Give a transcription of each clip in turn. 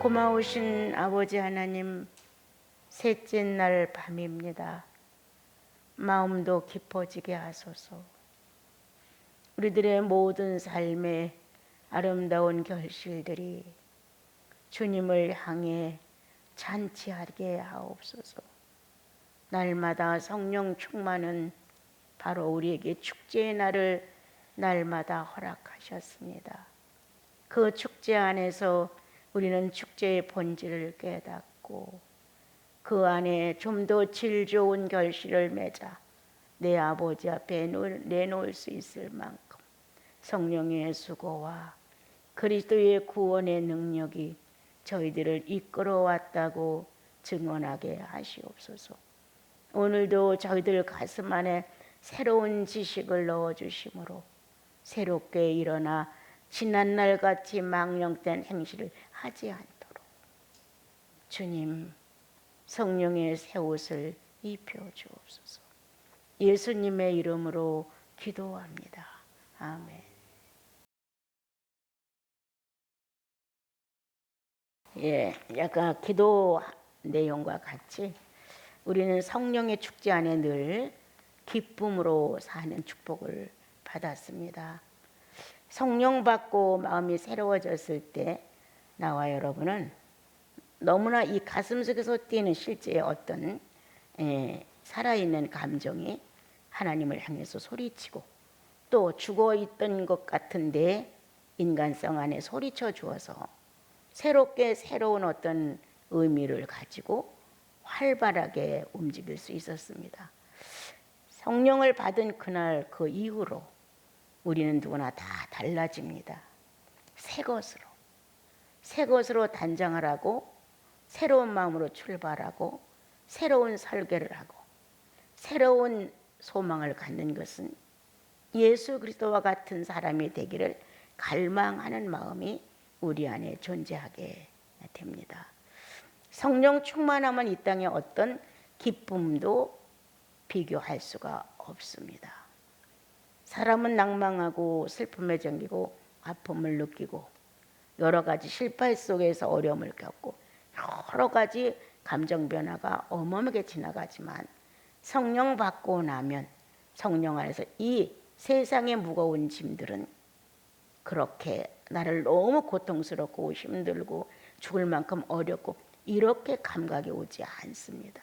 고마우신 아버지 하나님, 셋째 날 밤입니다. 마음도 깊어지게 하소서. 우리들의 모든 삶의 아름다운 결실들이 주님을 향해 잔치하게 하옵소서. 날마다 성령 충만은 바로 우리에게 축제의 날을 날마다 허락하셨습니다. 그 축제 안에서 우리는 축제의 본질을 깨닫고 그 안에 좀 더 질 좋은 결실을 맺어 내 아버지 앞에 내놓을 수 있을 만큼 성령의 수고와 그리스도의 구원의 능력이 저희들을 이끌어왔다고 증언하게 하시옵소서. 오늘도 저희들 가슴 안에 새로운 지식을 넣어주심으로 새롭게 일어나 지난날같이 망령된 행실을 하지 않도록 주님 성령의 새 옷을 입혀주옵소서. 예수님의 이름으로 기도합니다. 아멘. 약간 기도 내용과 같이 우리는 성령의 축제 안에 늘 기쁨으로 사는 축복을 받았습니다. 성령 받고 마음이 새로워졌을 때 나와 여러분은 너무나 이 가슴 속에서 뛰는 실제의 어떤 살아있는 감정이 하나님을 향해서 소리치고 또 죽어있던 것 같은데 인간성 안에 소리쳐 주어서 새롭게 새로운 어떤 의미를 가지고 활발하게 움직일 수 있었습니다. 성령을 받은 그날 그 이후로 우리는 누구나 다 달라집니다. 새 것으로 단장을 하고 새로운 마음으로 출발하고 새로운 설계를 하고 새로운 소망을 갖는 것은 예수 그리스도와 같은 사람이 되기를 갈망하는 마음이 우리 안에 존재하게 됩니다. 성령 충만하면 이 땅에 어떤 기쁨도 비교할 수가 없습니다. 사람은 낭망하고 슬픔에 잠기고 아픔을 느끼고 여러 가지 실패 속에서 어려움을 겪고 여러 가지 감정 변화가 어마어마하게 지나가지만 성령 받고 나면 성령 안에서 이 세상의 무거운 짐들은 그렇게 나를 너무 고통스럽고 힘들고 죽을 만큼 어렵고 이렇게 감각이 오지 않습니다.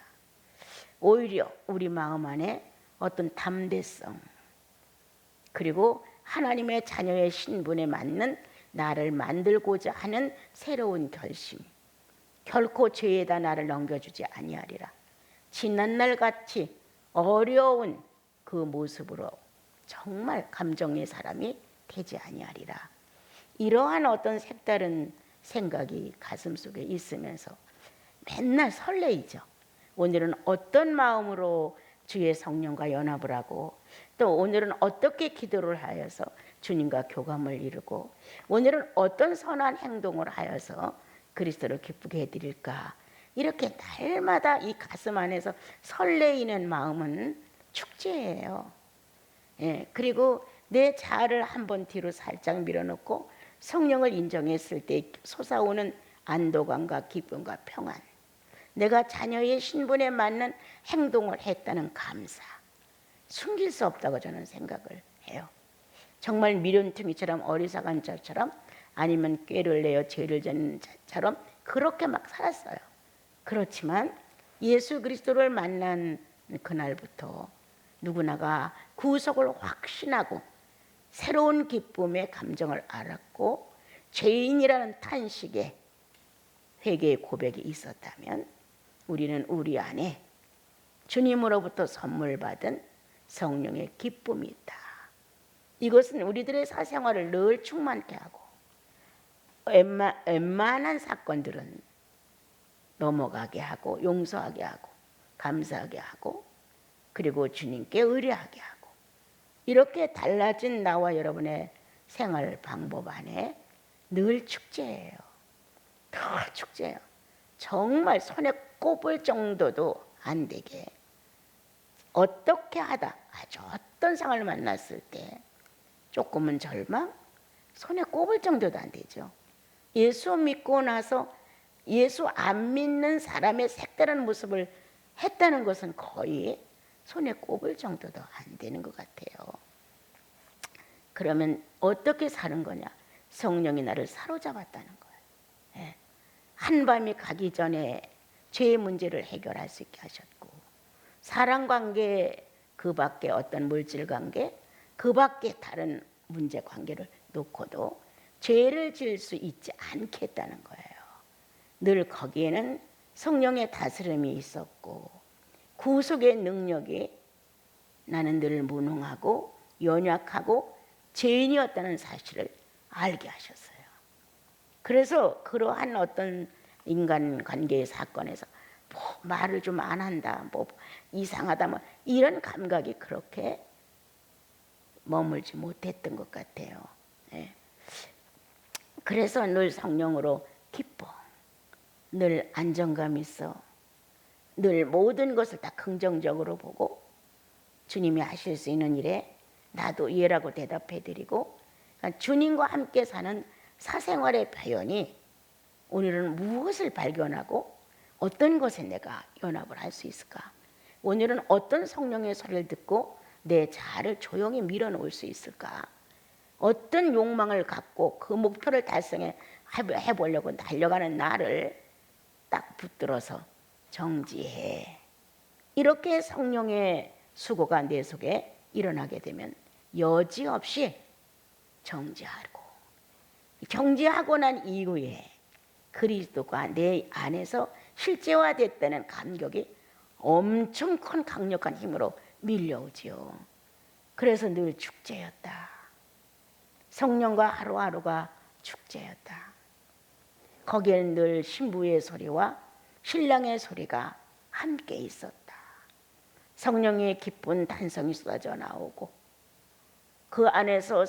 오히려 우리 마음 안에 어떤 담대성 그리고 하나님의 자녀의 신분에 맞는 나를 만들고자 하는 새로운 결심, 결코 죄에다 나를 넘겨주지 아니하리라. 지난날같이 어려운 그 모습으로 정말 감정의 사람이 되지 아니하리라. 이러한 어떤 색다른 생각이 가슴속에 있으면서 맨날 설레이죠. 오늘은 어떤 마음으로 주의 성령과 연합을 하고 또 오늘은 어떻게 기도를 하여서 주님과 교감을 이루고 오늘은 어떤 선한 행동을 하여서 그리스도를 기쁘게 해드릴까. 이렇게 날마다 이 가슴 안에서 설레이는 마음은 축제예요. 그리고 내 자아를 한번 뒤로 살짝 밀어놓고 성령을 인정했을 때 솟아오는 안도감과 기쁨과 평안, 내가 자녀의 신분에 맞는 행동을 했다는 감사, 숨길 수 없다고 저는 생각을 해요. 정말 미련퉁이처럼 어리석은 자처럼 아니면 꾀를 내어 죄를 짓는 자처럼 그렇게 막 살았어요. 그렇지만 예수 그리스도를 만난 그날부터 누구나가 구속을 확신하고 새로운 기쁨의 감정을 알았고 죄인이라는 탄식에 회개의 고백이 있었다면 우리는 우리 안에 주님으로부터 선물 받은 성령의 기쁨이 있다. 이것은 우리들의 사생활을 늘 충만케 하고 웬만한 사건들은 넘어가게 하고 용서하게 하고 감사하게 하고 그리고 주님께 의뢰하게 하고 이렇게 달라진 나와 여러분의 생활 방법 안에 늘 축제예요. 늘 축제예요. 정말 손에 꼽을 정도도 안 되게 어떻게 하다 아주 어떤 상황을 만났을 때 조금은 절망, 손에 꼽을 정도도 안 되죠. 예수 믿고 나서 예수 안 믿는 사람의 색다른 모습을 했다는 것은 거의 손에 꼽을 정도도 안 되는 것 같아요. 그러면 어떻게 사는 거냐? 성령이 나를 사로잡았다는 거예요. 예. 한밤이 가기 전에 죄의 문제를 해결할 수 있게 하셨고, 사랑관계 그 밖에 어떤 물질관계 그 밖에 다른 문제 관계를 놓고도 죄를 지을 수 있지 않게 했다는 거예요. 늘 거기에는 성령의 다스림이 있었고 구속의 능력이 나는 늘 무능하고 연약하고 죄인이었다는 사실을 알게 하셨어요. 그래서 그러한 어떤 인간관계의 사건에서 뭐 말을 좀 안 한다, 뭐 이상하다, 뭐 이런 감각이 그렇게 머물지 못했던 것 같아요. 예. 그래서 늘 성령으로 기뻐, 늘 안정감 있어, 늘 모든 것을 다 긍정적으로 보고 주님이 하실 수 있는 일에 나도 예라고 대답해드리고, 그러니까 주님과 함께 사는 사생활의 표현이 오늘은 무엇을 발견하고 어떤 것에 내가 연합을 할 수 있을까? 오늘은 어떤 성령의 소리를 듣고 내 자아를 조용히 밀어놓을 수 있을까? 어떤 욕망을 갖고 그 목표를 달성해보려고 달려가는 나를 딱 붙들어서 정지해. 이렇게 성령의 수고가 내 속에 일어나게 되면 여지없이 정지하고 난 이후에 그리스도가 내 안에서 실제화됐다는 감격이 엄청 큰 강력한 힘으로 밀려오지요. 그래서 늘 축제였다. 성령과 하루하루가 축제였다. 거기에는 늘 신부의 소리와 신랑의 소리가 함께 있었다. 성령의 기쁜 탄성이 쏟아져 나오고 그 안에서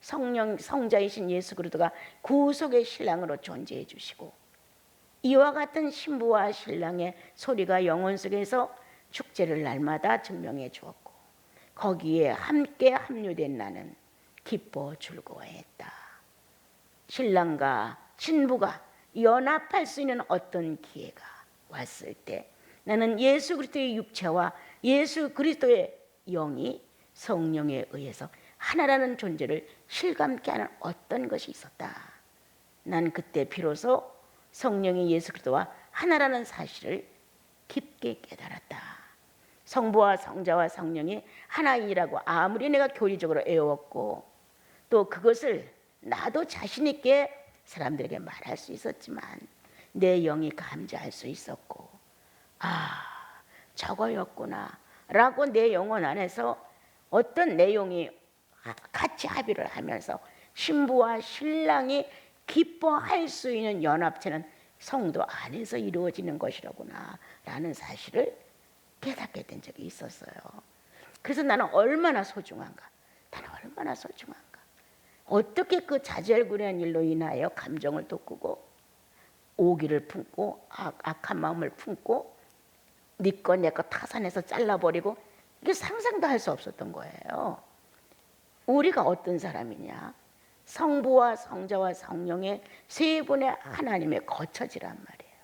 성자이신 예수 그리스도가 구속의 신랑으로 존재해 주시고, 이와 같은 신부와 신랑의 소리가 영혼 속에서 축제를 날마다 증명해 주었고, 거기에 함께 합류된 나는 기뻐 즐거워했다. 신랑과 신부가 연합할 수 있는 어떤 기회가 왔을 때 나는 예수 그리스도의 육체와 예수 그리스도의 영이 성령에 의해서 하나라는 존재를 실감케 하는 어떤 것이 있었다. 난 그때 비로소 성령이 예수 그리스도와 하나라는 사실을 깊게 깨달았다. 성부와 성자와 성령이 하나이라고 아무리 내가 교리적으로 애웠고 또 그것을 나도 자신 있게 사람들에게 말할 수 있었지만 내 영이 감지할 수 있었고, 저거였구나 라고 내 영혼 안에서 어떤 내용이 같이 합의를 하면서 신부와 신랑이 기뻐할 수 있는 연합체는 성도 안에서 이루어지는 것이라구나 라는 사실을 깨닫게 된 적이 있었어요. 그래서 나는 얼마나 소중한가, 어떻게 그 자잘구레한 일로 인하여 감정을 돋구고 오기를 품고 악한 마음을 품고 네 거 내 거 타산해서 잘라버리고, 이게 상상도 할 수 없었던 거예요. 우리가 어떤 사람이냐, 성부와 성자와 성령의 세 분의 하나님의 거처지란 말이에요.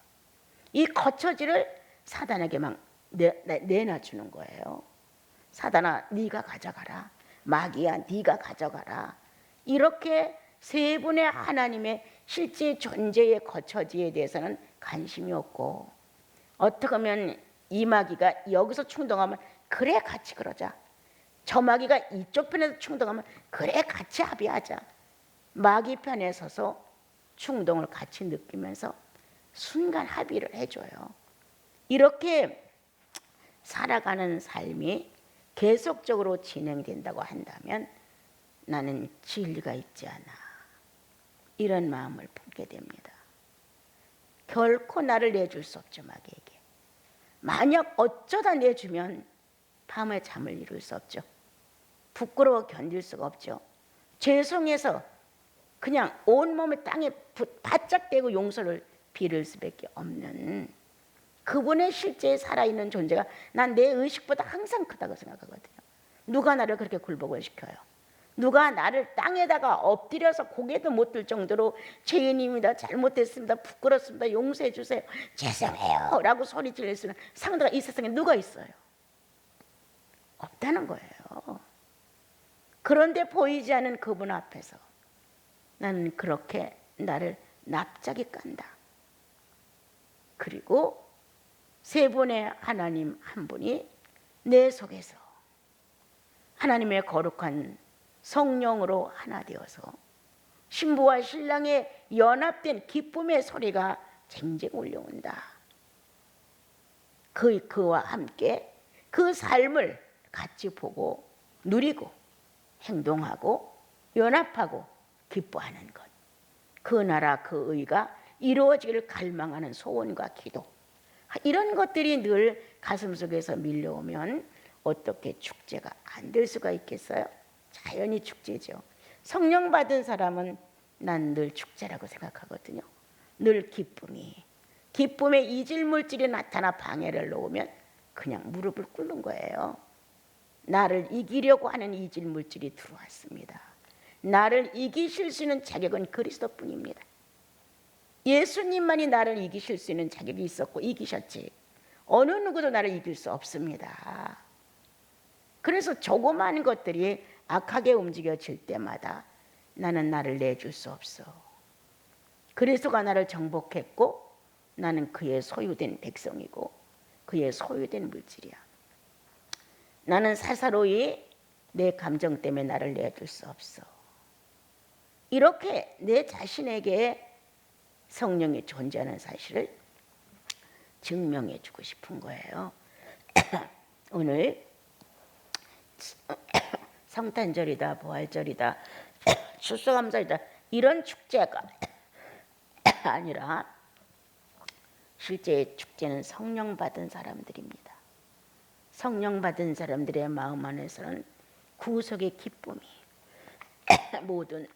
이 거처지를 사단에게 막 내놔주는 거예요. 사단아 네가 가져가라, 마귀야 네가 가져가라. 이렇게 세 분의 하나님의 실제 존재의 거처지에 대해서는 관심이 없고, 어떻게 하면 이 마귀가 여기서 충동하면 그래 같이 그러자, 저 마귀가 이쪽 편에서 충동하면 그래 같이 합의하자, 마귀 편에 서서 충동을 같이 느끼면서 순간 합의를 해줘요. 이렇게 살아가는 삶이 계속적으로 진행된다고 한다면 나는 진리가 있지 않아, 이런 마음을 품게 됩니다. 결코 나를 내줄 수 없죠, 마귀에게. 만약 어쩌다 내주면 밤에 잠을 이룰 수 없죠. 부끄러워 견딜 수가 없죠. 죄송해서 그냥 온몸을 땅에 바짝 대고 용서를 빌을 수밖에 없는 그분의 실제 살아있는 존재가 난 내 의식보다 항상 크다고 생각하거든요. 누가 나를 그렇게 굴복을 시켜요? 누가 나를 땅에다가 엎드려서 고개도 못 들 정도로 죄인입니다, 잘못했습니다, 부끄럽습니다, 용서해 주세요, 죄송해요 라고 소리 지를 수 있는 상대가 이 세상에 누가 있어요? 없다는 거예요. 그런데 보이지 않는 그분 앞에서 나는 그렇게 나를 납작이 깐다. 그리고 세 분의 하나님 한 분이 내 속에서 하나님의 거룩한 성령으로 하나 되어서 신부와 신랑의 연합된 기쁨의 소리가 쟁쟁 울려온다. 그와 함께 그 삶을 같이 보고 누리고 행동하고 연합하고 기뻐하는 것, 그 나라 그 의가 이루어지기를 갈망하는 소원과 기도, 이런 것들이 늘 가슴속에서 밀려오면 어떻게 축제가 안 될 수가 있겠어요? 자연히 축제죠. 성령 받은 사람은 난 늘 축제라고 생각하거든요. 늘 기쁨의 이질 물질이 나타나 방해를 놓으면 그냥 무릎을 꿇는 거예요. 나를 이기려고 하는 이질 물질이 들어왔습니다. 나를 이기실 수 있는 자격은 그리스도뿐입니다. 예수님만이 나를 이기실 수 있는 자격이 있었고 이기셨지 어느 누구도 나를 이길 수 없습니다. 그래서 조그마한 것들이 악하게 움직여질 때마다 나는 나를 내줄 수 없어. 그리스도가 나를 정복했고 나는 그의 소유된 백성이고 그의 소유된 물질이야. 나는 사사로이 내 감정 때문에 나를 내줄 수 없어. 이렇게 내 자신에게 성령이 존재하는 사실을 증명해 주고 싶은 거예요. 오늘 성탄절이다, 부활절이다, 추수감사이다, 이런 축제가 아니라 실제 축제는 성령 받은 사람들입니다. 성령 받은 사람들의 마음 안에서는 구속의 기쁨이 모든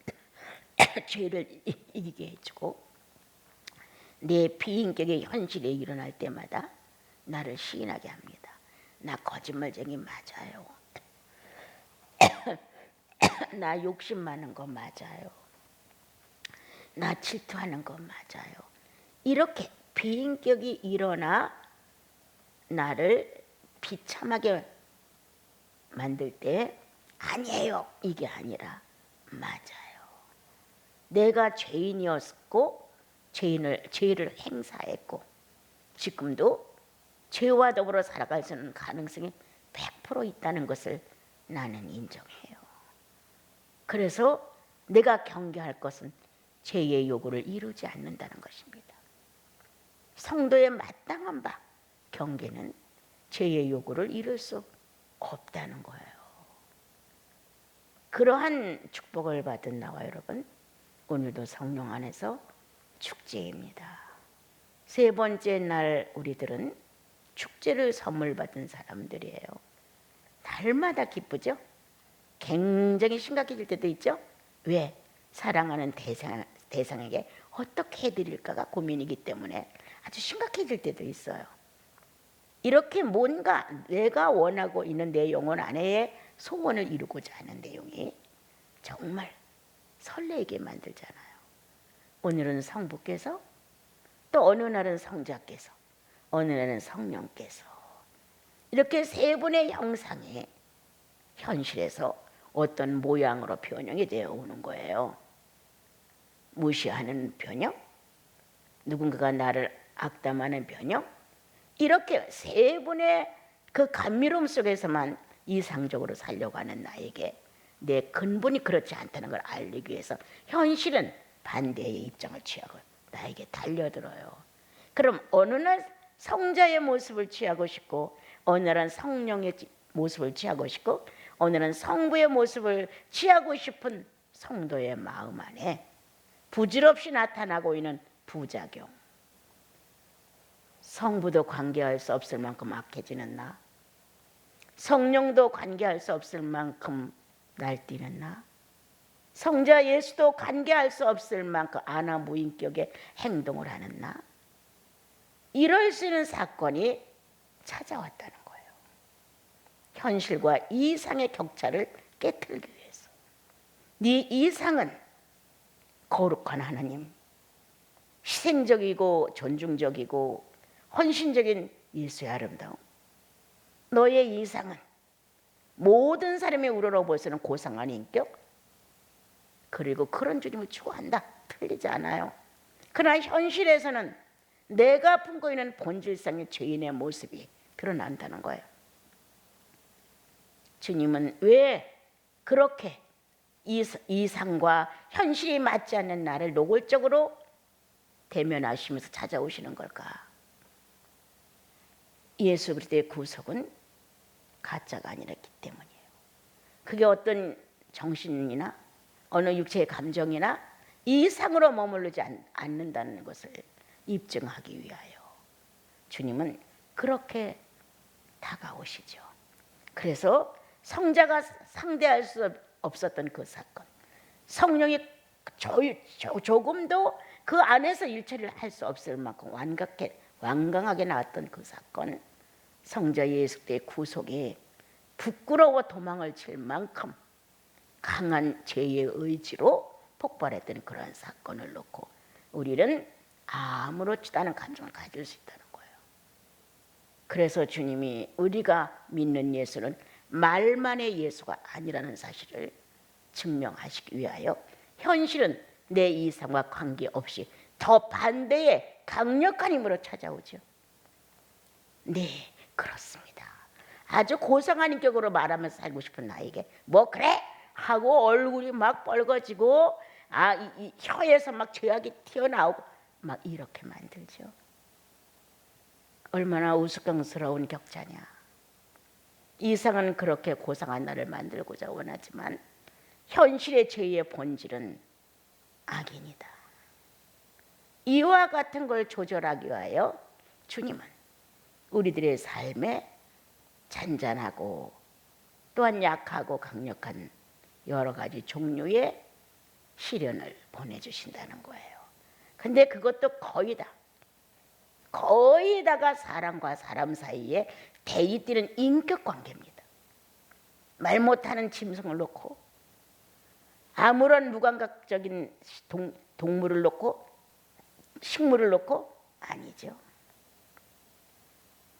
죄를 이기게 해주고 내 비인격의 현실이 일어날 때마다 나를 시인하게 합니다. 나 거짓말쟁이 맞아요. 나 욕심 많은 거 맞아요. 나 질투하는 거 맞아요. 이렇게 비인격이 일어나 나를 비참하게 만들 때 아니에요, 이게 아니라 맞아요. 내가 죄인이었고 죄를 행사했고 지금도 죄와 더불어 살아갈 수 있는 가능성이 100% 있다는 것을 나는 인정해요. 그래서 내가 경계할 것은 죄의 요구를 이루지 않는다는 것입니다. 성도의 마땅한 바 경계는 죄의 요구를 이룰 수 없다는 거예요. 그러한 축복을 받은 나와 여러분, 오늘도 성령 안에서 축제입니다. 세 번째 날 우리들은 축제를 선물 받은 사람들이에요. 날마다 기쁘죠? 굉장히 심각해질 때도 있죠? 왜? 사랑하는 대상에게 어떻게 해드릴까가 고민이기 때문에 아주 심각해질 때도 있어요. 이렇게 뭔가 내가 원하고 있는 내 영혼 안에 소원을 이루고자 하는 내용이 정말 설레게 만들잖아요. 오늘은 성부께서, 또 어느 날은 성자께서, 어느 날은 성령께서, 이렇게 세 분의 형상이 현실에서 어떤 모양으로 변형이 되어 오는 거예요. 무시하는 변형, 누군가가 나를 악담하는 변형, 이렇게 세 분의 그 감미로움 속에서만 이상적으로 살려고 하는 나에게 내 근본이 그렇지 않다는 걸 알리기 위해서 현실은 반대의 입장을 취하고 나에게 달려들어요. 그럼 어느 날 성자의 모습을 취하고 싶고, 어느 날은 성령의 모습을 취하고 싶고, 어느 날은 성부의 모습을 취하고 싶은 성도의 마음 안에 부질없이 나타나고 있는 부작용, 성부도 관계할 수 없을 만큼 악해지는 나, 성령도 관계할 수 없을 만큼 날뛰는 나, 성자 예수도 관계할 수 없을 만큼 아나무인격의 행동을 하는 나, 이럴 수 있는 사건이 찾아왔다는 거예요. 현실과 이상의 격차를 깨트리기 위해서. 네 이상은 거룩한 하나님, 희생적이고 존중적이고 헌신적인 예수의 아름다움. 너의 이상은 모든 사람이 우러러보서는 고상한 인격, 그리고 그런 주님을 추구한다. 틀리지 않아요. 그러나 현실에서는 내가 품고 있는 본질상의 죄인의 모습이 드러난다는 거예요. 주님은 왜 그렇게 이상과 현실이 맞지 않는 나를 노골적으로 대면하시면서 찾아오시는 걸까? 예수 그리스도의 구속은 가짜가 아니었기 때문이에요. 그게 어떤 정신이나 어느 육체의 감정이나 이상으로 머무르지 않는다는 것을 입증하기 위하여 주님은 그렇게 다가오시죠. 그래서 성자가 상대할 수 없었던 그 사건, 성령이 조금도 그 안에서 일처리를 할 수 없을 만큼 완강하게 나왔던 그 사건, 성자 예수 그리스도의 구속이 부끄러워 도망을 칠 만큼 강한 죄의 의지로 폭발했던 그런 사건을 놓고 우리는 아무렇지도 않은 감정을 가질 수 있다는 거예요. 그래서 주님이 우리가 믿는 예수는 말만의 예수가 아니라는 사실을 증명하시기 위하여 현실은 내 이상과 관계없이 더 반대의 강력한 힘으로 찾아오죠. 네, 그렇습니다. 아주 고상한 인격으로 말하면서 살고 싶은 나에게 뭐 그래? 하고 얼굴이 막 뻘거지고 이 혀에서 막 죄악이 튀어나오고 막 이렇게 만들죠. 얼마나 우스꽝스러운 격차냐. 이상은 그렇게 고상한 나를 만들고자 원하지만 현실의 죄의 본질은 악인이다. 이와 같은 걸 조절하기 위하여 주님은 우리들의 삶에 잔잔하고 또한 약하고 강력한 여러 가지 종류의 시련을 보내주신다는 거예요. 근데 그것도 거의 다가 사람과 사람 사이에 대립되는 인격관계입니다. 말 못하는 짐승을 놓고 아무런 무감각적인 동물을 놓고 식물을 놓고 아니죠.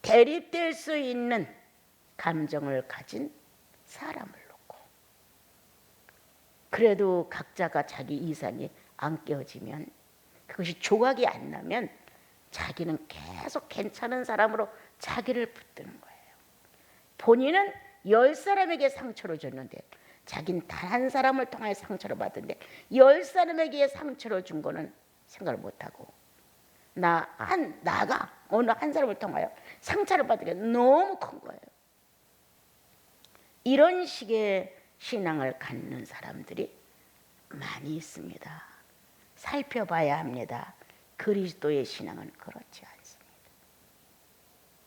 대립될 수 있는 감정을 가진 사람을 놓고 그래도 각자가 자기 이상이 안 깨어지면 그것이 조각이 안 나면 자기는 계속 괜찮은 사람으로 자기를 붙드는 거예요. 본인은 10사람에게 상처를 줬는데 자기는 단 한 사람을 통하여 상처를 받은데 10사람에게 상처를 준 거는 생각을 못하고 나가 어느 한 사람을 통하여 상처를 받은 게 너무 큰 거예요. 이런 식의 신앙을 갖는 사람들이 많이 있습니다. 살펴봐야 합니다. 그리스도의 신앙은 그렇지 않습니다.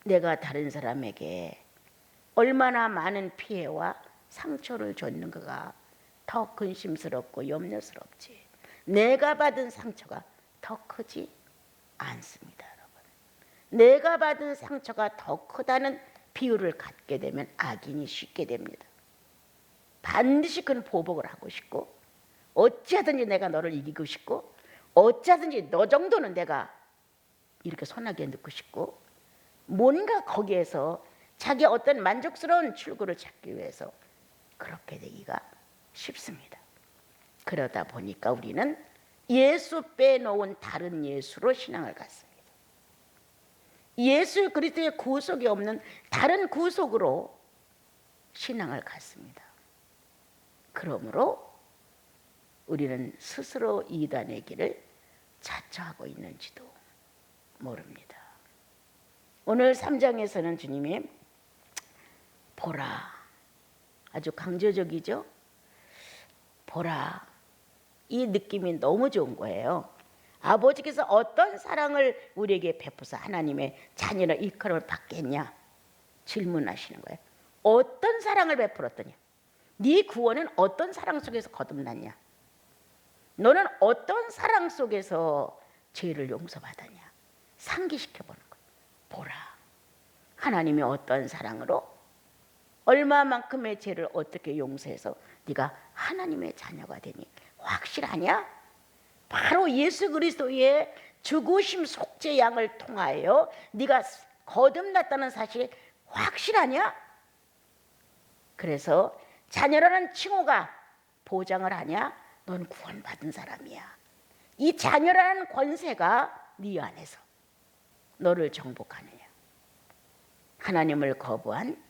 내가 다른 사람에게 얼마나 많은 피해와 상처를 줬는가가 더 근심스럽고 염려스럽지 내가 받은 상처가 더 크지 않습니다. 여러분. 내가 받은 상처가 더 크다는 비유를 갖게 되면 악인이 쉽게 됩니다. 반드시 그는 보복을 하고 싶고 어찌하든지 내가 너를 이기고 싶고 어찌하든지 너 정도는 내가 이렇게 선하게 넣고 싶고 뭔가 거기에서 자기 어떤 만족스러운 출구를 찾기 위해서 그렇게 되기가 쉽습니다. 그러다 보니까 우리는 예수 빼놓은 다른 예수로 신앙을 갖습니다. 예수 그리스도의 구속이 없는 다른 구속으로 신앙을 갖습니다. 그러므로 우리는 스스로 이단의 길을 자처하고 있는지도 모릅니다. 오늘 3장에서는 주님이 보라, 아주 강조적이죠. 보라, 이 느낌이 너무 좋은 거예요. 아버지께서 어떤 사랑을 우리에게 베푸사 하나님의 자녀로 일컬음을 받겠냐 질문하시는 거예요. 어떤 사랑을 베풀었더냐? 네 구원은 어떤 사랑 속에서 거듭났냐? 너는 어떤 사랑 속에서 죄를 용서받았냐? 상기시켜보는 거예요. 보라, 하나님이 어떤 사랑으로 얼마만큼의 죄를 어떻게 용서해서 네가 하나님의 자녀가 되니 확실하냐? 바로 예수 그리스도의 죽으심 속죄 양을 통하여 네가 거듭났다는 사실이 확실하냐? 그래서 자녀라는 칭호가 보장을 하냐? 넌 구원받은 사람이야. 이 자녀라는 권세가 네 안에서 너를 정복하느냐? 하나님을 거부한,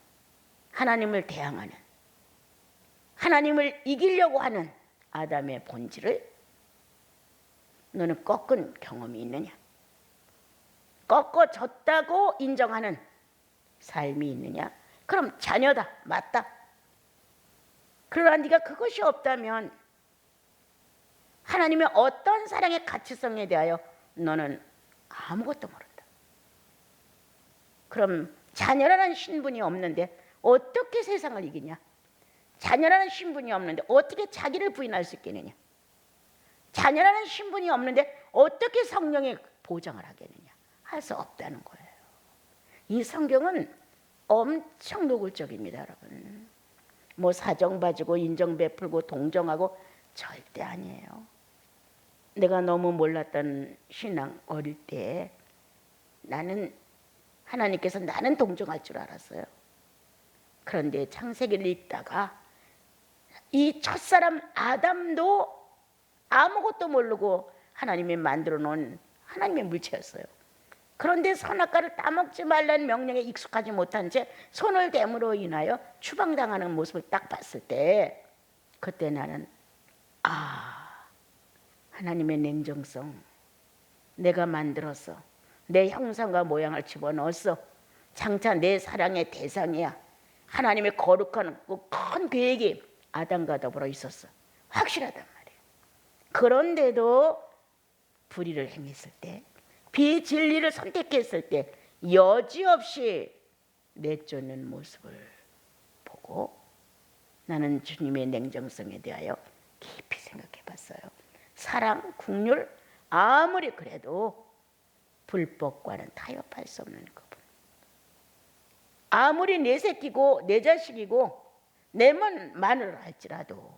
하나님을 대항하는, 하나님을 이기려고 하는 아담의 본질을 너는 꺾은 경험이 있느냐? 꺾어졌다고 인정하는 삶이 있느냐? 그럼 자녀다, 맞다. 그러나 네가 그것이 없다면 하나님의 어떤 사랑의 가치성에 대하여 너는 아무것도 모른다. 그럼 자녀라는 신분이 없는데 어떻게 세상을 이기냐? 자녀라는 신분이 없는데 어떻게 자기를 부인할 수 있겠느냐? 자녀라는 신분이 없는데 어떻게 성령의 보장을 하겠느냐? 할 수 없다는 거예요. 이 성경은 엄청 노골적입니다, 여러분. 뭐 사정 봐주고 인정 베풀고 동정하고 절대 아니에요. 내가 너무 몰랐던 신앙 어릴 때 나는 하나님께서 나는 동정할 줄 알았어요. 그런데 창세기를 읽다가 이 첫사람 아담도 아무것도 모르고 하나님이 만들어 놓은 하나님의 물체였어요. 그런데 선악과를 따먹지 말라는 명령에 익숙하지 못한 채 손을 댐으로 인하여 추방당하는 모습을 딱 봤을 때 그때 나는 하나님의 냉정성, 내가 만들었어, 내 형상과 모양을 집어넣었어, 장차 내 사랑의 대상이야. 하나님의 거룩한 큰 계획이 아담과 더불어 있었어. 확실하단 말이에요. 그런데도 불의를 행했을 때, 비진리를 선택했을 때 여지없이 내쫓는 모습을 보고 나는 주님의 냉정성에 대하여 깊이 생각해 봤어요. 사랑, 긍휼 아무리 그래도 불법과는 타협할 수 없는 거분. 아무리 내 새끼고 내 자식이고 내 마누라 할지라도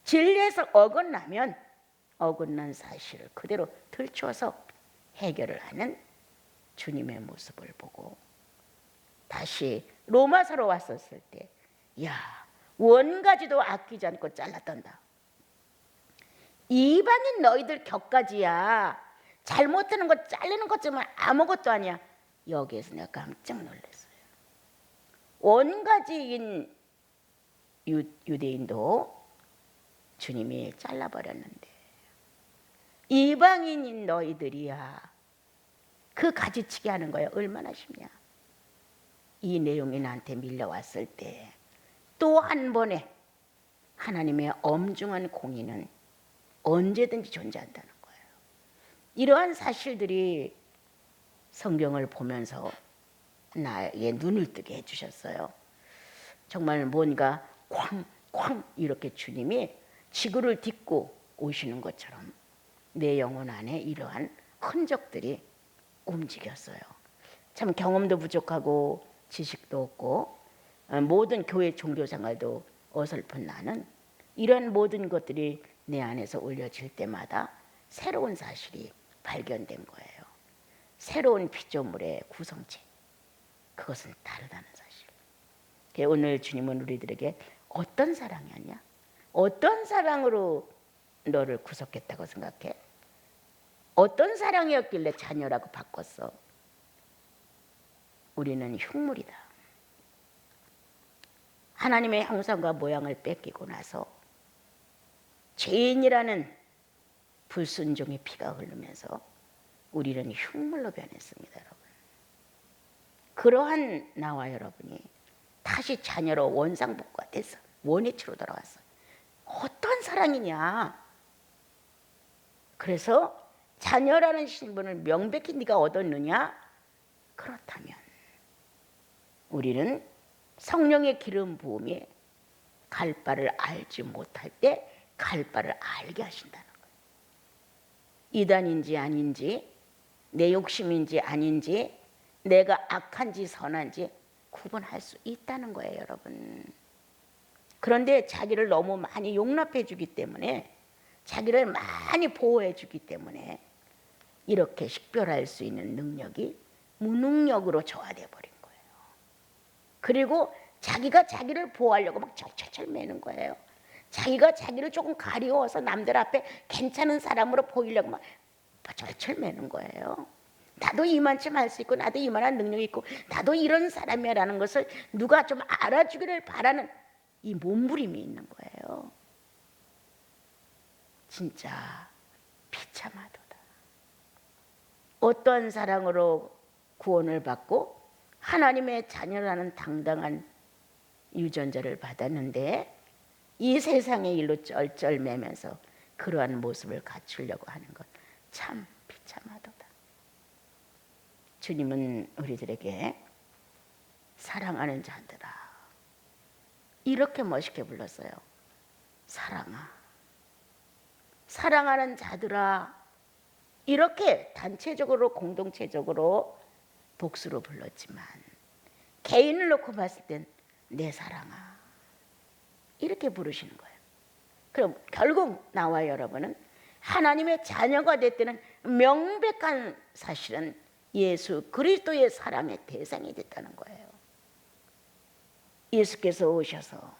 진리에서 어긋나면 어긋난 사실을 그대로 들추어서 해결을 하는 주님의 모습을 보고 다시 로마서로 왔었을 때 원가지도 아끼지 않고 잘랐던다. 이방인 너희들 격가지야. 잘못하는 것 잘리는 것쯤은 아무것도 아니야. 여기에서 내가 깜짝 놀랐어요. 원가지인 유대인도 주님이 잘라버렸는데 이방인인 너희들이야. 그 가지치기 하는 거야. 얼마나 쉽냐. 이 내용이 나한테 밀려왔을 때 또 한 번에 하나님의 엄중한 공의는 언제든지 존재한다는 거예요. 이러한 사실들이 성경을 보면서 나의 눈을 뜨게 해주셨어요. 정말 뭔가 쾅쾅 이렇게 주님이 지구를 딛고 오시는 것처럼 내 영혼 안에 이러한 흔적들이 움직였어요. 참 경험도 부족하고 지식도 없고 모든 교회 종교생활도 어설픈 나는 이런 모든 것들이 내 안에서 올려질 때마다 새로운 사실이 발견된 거예요. 새로운 피조물의 구성체. 그것은 다르다는 사실. 오늘 주님은 우리들에게 어떤 사랑이었냐? 어떤 사랑으로 너를 구속했다고 생각해? 어떤 사랑이었길래 자녀라고 바꿨어? 우리는 흉물이다. 하나님의 형상과 모양을 뺏기고 나서 죄인이라는 불순종의 피가 흐르면서 우리는 흉물로 변했습니다, 여러분. 그러한 나와 여러분이 다시 자녀로 원상복구가 됐어. 원위치로 돌아왔어. 어떤 사랑이냐? 그래서 자녀라는 신분을 명백히 네가 얻었느냐? 그렇다면 우리는 성령의 기름 부음이 갈 바를 알지 못할 때 갈 바를 알게 하신다는 거예요. 이단인지 아닌지, 내 욕심인지 아닌지, 내가 악한지 선한지 구분할 수 있다는 거예요, 여러분. 그런데 자기를 너무 많이 용납해 주기 때문에, 자기를 많이 보호해 주기 때문에 이렇게 식별할 수 있는 능력이 무능력으로 저하돼 버린 거예요. 그리고 자기가 자기를 보호하려고 막 철철철 매는 거예요. 자기가 자기를 조금 가리워서 남들 앞에 괜찮은 사람으로 보이려고 막 철철 매는 거예요. 나도 이만큼 할 수 있고, 나도 이만한 능력이 있고, 나도 이런 사람이라는 것을 누가 좀 알아주기를 바라는 이 몸부림이 있는 거예요. 진짜 비참하도다. 어떠한 사랑으로 구원을 받고 하나님의 자녀라는 당당한 유전자를 받았는데 이 세상의 일로 쩔쩔매면서 그러한 모습을 갖추려고 하는 것 참 비참하도다. 주님은 우리들에게 사랑하는 자들아 이렇게 멋있게 불렀어요. 사랑아, 사랑하는 자들아, 이렇게 단체적으로 공동체적으로 복수로 불렀지만 개인을 놓고 봤을 땐 내 사랑아 이렇게 부르시는 거예요. 그럼 결국 나와 여러분은 하나님의 자녀가 됐다는 명백한 사실은 예수 그리스도의 사랑의 대상이 됐다는 거예요. 예수께서 오셔서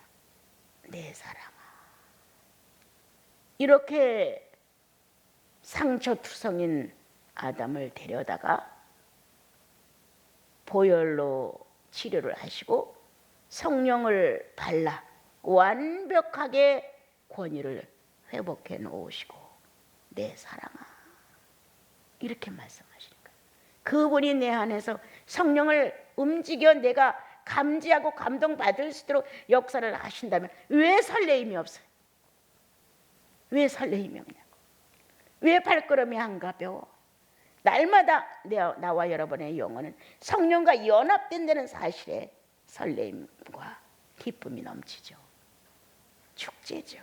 내 사랑아 이렇게 상처투성인 아담을 데려다가 보혈로 치료를 하시고 성령을 발라 완벽하게 권위를 회복해 놓으시고 내 사랑아 이렇게 말씀하시는 거예요. 그분이 내 안에서 성령을 움직여 내가 감지하고 감동받을 수 있도록 역사를 하신다면 왜 설레임이 없어요? 왜 설레임이 없냐고. 왜 발걸음이 안 가벼워? 날마다 나와 여러분의 영혼은 성령과 연합된다는 사실에 설레임과 기쁨이 넘치죠. 축제죠.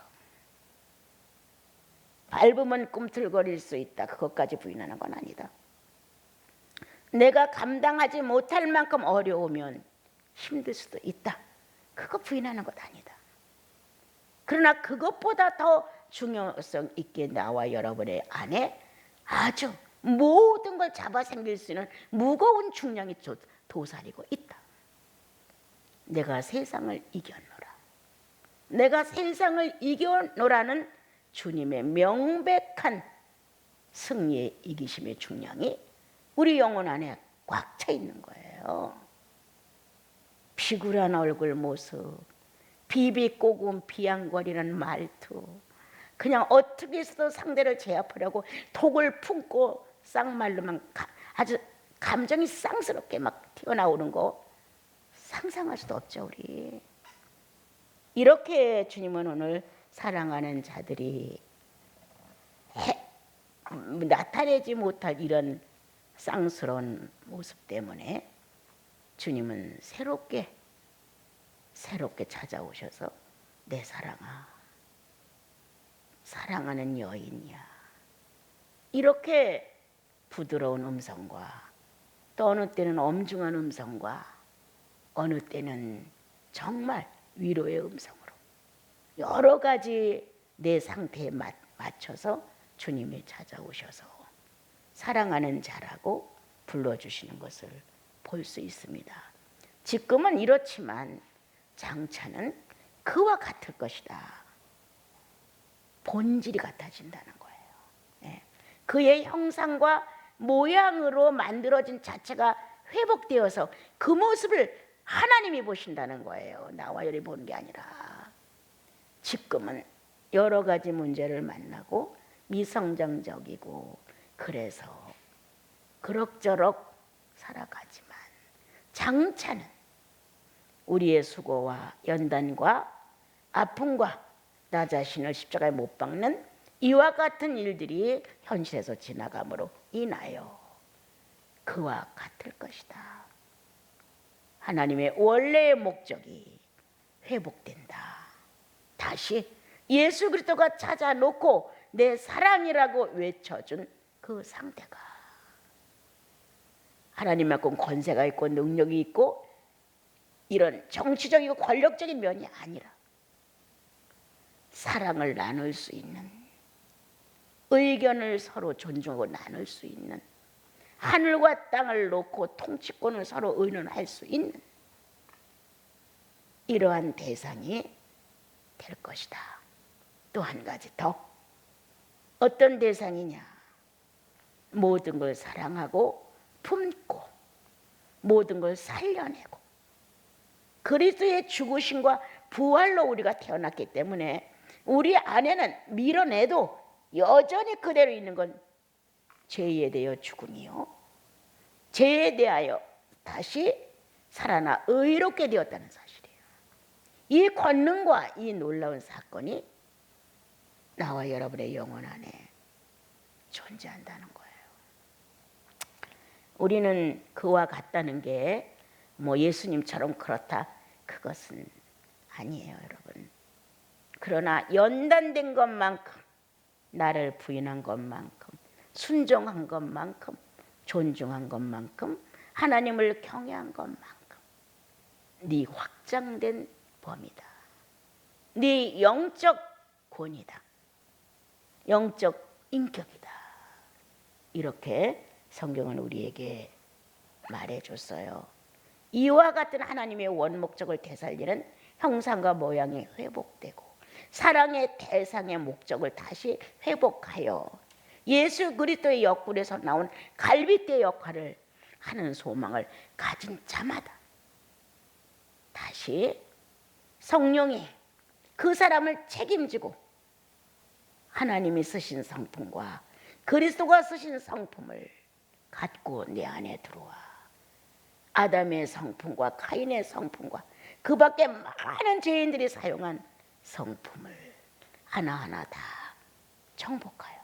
밟으면 꿈틀거릴 수 있다. 그것까지 부인하는 건 아니다. 내가 감당하지 못할 만큼 어려우면 힘들 수도 있다. 그거 부인하는 것 아니다. 그러나 그것보다 더 중요성 있게 나와 여러분의 안에 아주 모든 걸 잡아당길 수 있는 무거운 중량이 도사리고 있다. 내가 세상을 이겨노라. 내가 세상을 이겨노라는 주님의 명백한 승리의 이기심의 중량이 우리 영혼 안에 꽉 차 있는 거예요. 비굴한 얼굴 모습, 비비꼬금 비양거리는 말투, 그냥 어떻게 해서도 상대를 제압하려고 독을 품고 쌍말로만 아주 감정이 쌍스럽게 막 튀어나오는 거 상상할 수도 없죠. 우리 이렇게 주님은 오늘 사랑하는 자들이 나타내지 못할 이런 쌍스러운 모습 때문에 주님은 새롭게 찾아오셔서 내 사랑아, 사랑하는 여인이야, 이렇게 부드러운 음성과 또 어느 때는 엄중한 음성과 어느 때는 정말 위로의 음성으로 여러 가지 내 상태에 맞춰서 주님이 찾아오셔서 사랑하는 자라고 불러주시는 것을 볼 수 있습니다. 지금은 이렇지만 장차는 그와 같을 것이다. 본질이 같아진다는 거예요. 네. 그의 형상과 모양으로 만들어진 자체가 회복되어서 그 모습을 하나님이 보신다는 거예요. 나와 여리 보는 게 아니라. 지금은 여러 가지 문제를 만나고 미성장적이고 그래서 그럭저럭 살아가지만 장차는 우리의 수고와 연단과 아픔과 나 자신을 십자가에 못 박는 이와 같은 일들이 현실에서 지나감으로 인하여 그와 같을 것이다. 하나님의 원래의 목적이 회복된다. 다시 예수 그리스도가 찾아놓고 내 사랑이라고 외쳐준 그 상태가 하나님만큼 권세가 있고 능력이 있고 이런 정치적이고 권력적인 면이 아니라 사랑을 나눌 수 있는, 의견을 서로 존중하고 나눌 수 있는, 하늘과 땅을 놓고 통치권을 서로 의논할 수 있는 이러한 대상이 될 것이다. 또 한 가지 더, 어떤 대상이냐? 모든 걸 사랑하고 품고 모든 걸 살려내고 그리스도의 죽으심과 부활로 우리가 태어났기 때문에 우리 안에는 밀어내도 여전히 그대로 있는 건 죄에 대하여 죽음이요, 죄에 대하여 다시 살아나 의롭게 되었다는 사실이에요. 이 권능과 이 놀라운 사건이 나와 여러분의 영혼 안에 존재한다는 거예요. 우리는 그와 같다는 게 뭐 예수님처럼 그렇다, 그것은 아니에요, 여러분. 그러나 연단된 것만큼, 나를 부인한 것만큼, 순종한 것만큼, 존중한 것만큼, 하나님을 경외한 것만큼 네 확장된 범위다. 네 영적 권위다. 영적 인격이다. 이렇게 성경은 우리에게 말해줬어요. 이와 같은 하나님의 원목적을 되살리는 형상과 모양이 회복되고 사랑의 대상의 목적을 다시 회복하여 예수 그리스도의 옆구리에서 나온 갈빗대 역할을 하는 소망을 가진 자마다 다시 성령이 그 사람을 책임지고 하나님이 쓰신 성품과 그리스도가 쓰신 성품을 갖고 내 안에 들어와 아담의 성품과 카인의 성품과 그 밖에 많은 죄인들이 사용한 성품을 하나하나 다 정복하여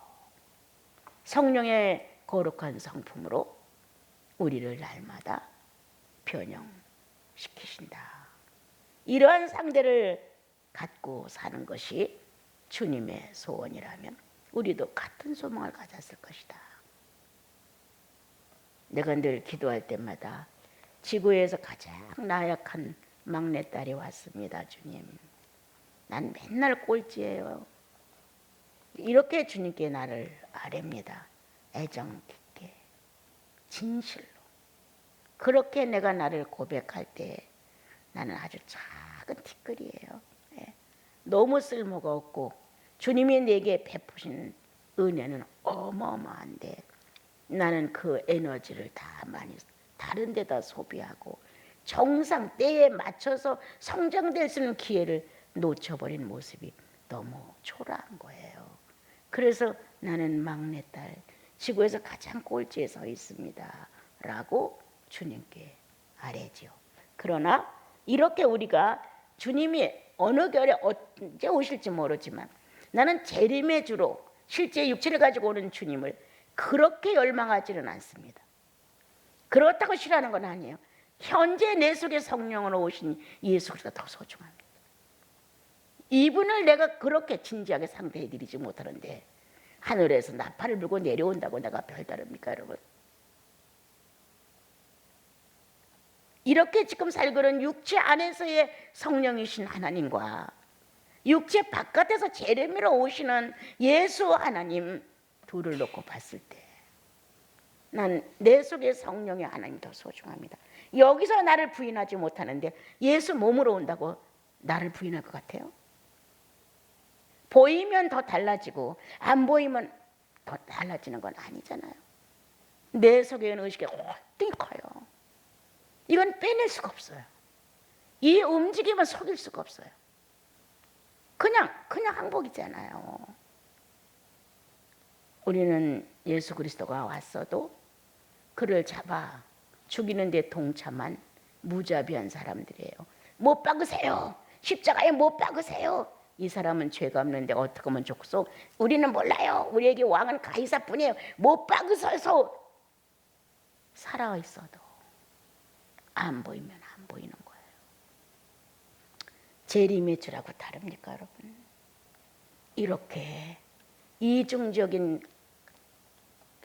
성령의 거룩한 성품으로 우리를 날마다 변형시키신다. 이러한 상대를 갖고 사는 것이 주님의 소원이라면 우리도 같은 소망을 가졌을 것이다. 내가 늘 기도할 때마다 지구에서 가장 나약한 막내딸이 왔습니다. 주님, 난 맨날 꼴찌예요. 이렇게 주님께 나를 아뢰입니다. 애정 깊게, 진실로. 그렇게 내가 나를 고백할 때 나는 아주 작은 티끌이에요. 너무 쓸모가 없고 주님이 내게 베푸신 은혜는 어마어마한데 나는 그 에너지를 다 많이 다른 데다 소비하고 정상 때에 맞춰서 성장될 수 있는 기회를 놓쳐버린 모습이 너무 초라한 거예요. 그래서 나는 막내딸, 지구에서 가장 꼴찌에 서 있습니다 라고 주님께 아뢰지요. 그러나 이렇게 우리가 주님이 어느 결에 언제 오실지 모르지만 나는 재림의 주로 실제 육체를 가지고 오는 주님을 그렇게 열망하지는 않습니다. 그렇다고 싫어하는 건 아니에요. 현재 내 속에 성령으로 오신 예수 그리스도가 더 소중합니다. 이분을 내가 그렇게 진지하게 상대해드리지 못하는데 하늘에서 나팔을 불고 내려온다고 내가 별다릅니까, 여러분? 이렇게 지금 살고는 육체 안에서의 성령이신 하나님과 육체 바깥에서 제레미로 오시는 예수 하나님 둘을 놓고 봤을 때 난 내 속에 성령의 하나님이 더 소중합니다. 여기서 나를 부인하지 못하는데 예수 몸으로 온다고 나를 부인할 것 같아요? 보이면 더 달라지고 안 보이면 더 달라지는 건 아니잖아요. 내 속에 있는 의식이 훨씬 커요. 이건 빼낼 수가 없어요. 이 움직임은 속일 수가 없어요. 그냥 항복이잖아요. 우리는 예수 그리스도가 왔어도 그를 잡아 죽이는 데 동참한 무자비한 사람들이에요. 못 박으세요. 십자가에 못 박으세요. 이 사람은 죄가 없는데 어떻게 하면 좋소? 우리는 몰라요. 우리에게 왕은 가이사뿐이에요. 못 박으셔서 살아있어도 안 보이면 안 보이는 거예요. 재림의 주라고 다릅니까, 여러분? 이렇게 이중적인